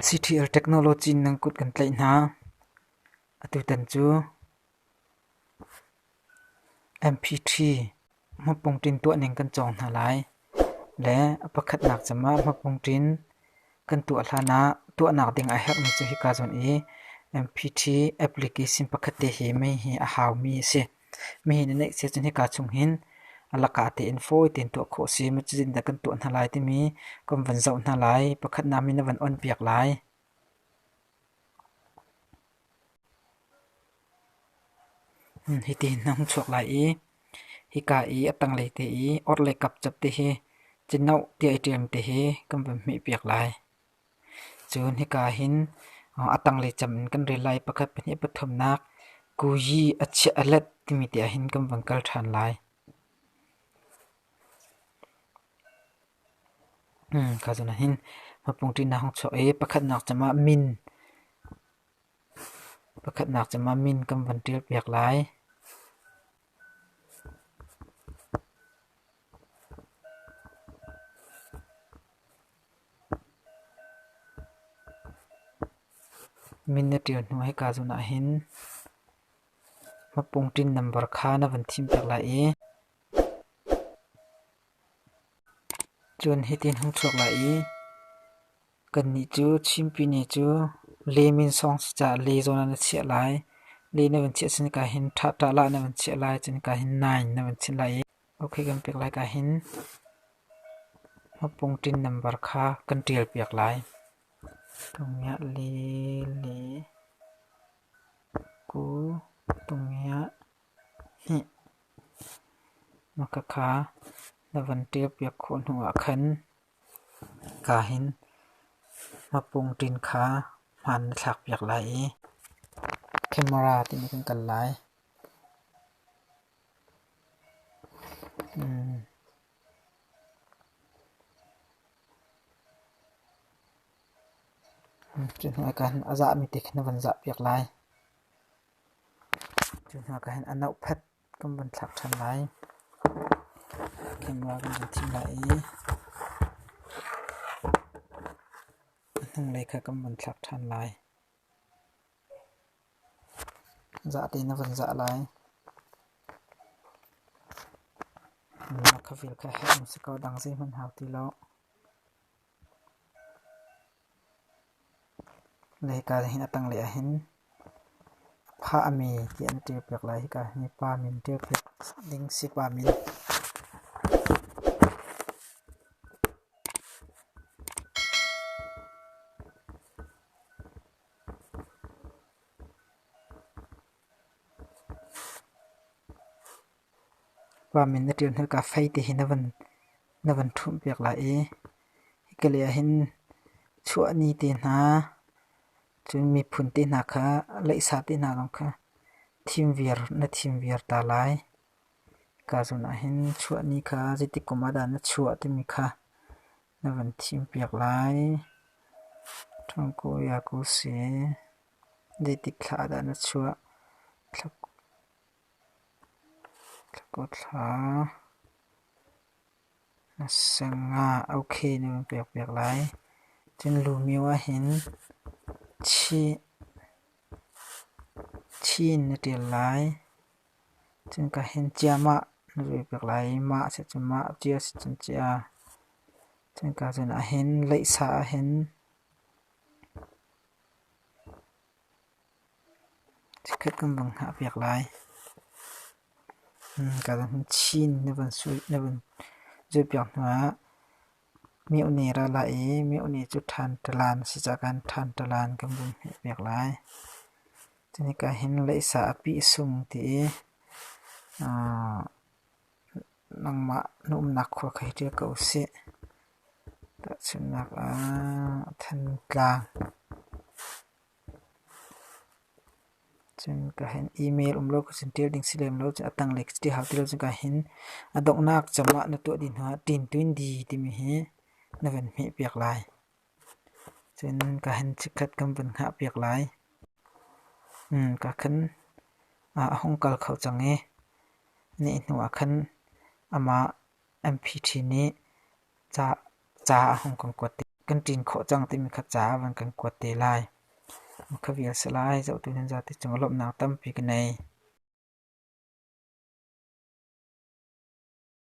CTL technology nang kut kan tlai na atu tan chu MP3 mapung tin tu ning kan chong na lai le pakhat nak chama mapung tin kan tu hlana tu nak ding a hek mi chu hi ka zon e MP3 application pakhat te hi mai hi a haw mi se mi ne ne se chun hi ka chung hin alaka te info tin tu kho si mi chin da kan tu na lai ti mi kom van zau na lai pakhat na mi na van on piak lai hi ti nang chuak lai e hi ka e atang le te e or le kap chap te he chinau ti atm te he kam bam mi piak lai chun hi ka hin atang le cham kan re lai pakhat pe pathum nak ku yi acha alat ti mi te hin kam bang kal than lai ka zona hin mapung tin na hong cho e pakhat nak chama min kam van tir piak lai min na tir nu hai ka zona hin mapung tin number kha na van thim piak lai e chun hitin hong chok lai e kan ni chu chimpi ni chu le min song cha le zona na che lai le na van che sin ka hin tha ta la na van che lai chen ka hin 9 na van che lai okay kan piak lai ka hin mapung tin number kha kan tir piak lai tungya le ku tungya hi maka kha na van tir piak khon huwa khan ka hin mapung tin kha man thak piak lai camera ti ni kan lai chun ha kan aza mi te khna van za piak lai chun ha kan anau phat kam van thak than lai camera kan thim lai hang lai kha kam van thak than lai za te na van za lai ma kha fil kha hem se ko dang se man haw ti lo le ka hin atang le hin pha ami ti an ti piak lai ka ni pa min te phet ding si pa min pa min na tir ka fai te hin na van thum piak lai e ke le hin chua ni te na chun mi phun te na kha lai sa te na long kha thim vir ta lai ka zona hin chua ni kha jiti komada na chua te mi kha na van thim piak lai thong ko ya ko se jiti kha da na chua ko thla na sanga okay na piak lai chin lu mi wa hin chi na tir lai chin ka hin chiama na piak lai ma se chuma chia se chin chia chin ka chen a hin lai sa a hin chikhat kam bang ha piak lai ka hin chin na van sui na van je piak na mi uni ra la e mi uni chu than talan si cha kan than talan kam bum piak lai chini ka hin lai sa api sung ti nangma num nak kho khai te ko se ta chunak than tlang chen ka hin email umlo ko sin tir ding silem lo atang lek ti ha tir chen ka hin adok nak chama na to din ha tin twin di ti mi he na van mi piak lai chen ka hin chikhat kam ban ha piak lai ka khan hong kal khau change ni nuwa khan ama MP3 ni cha hong kong ko kan tin kho chang ti mi kha cha van kan kwat te lai kha vial salai zo tu nan za ti chung lop nang tam pi ka nei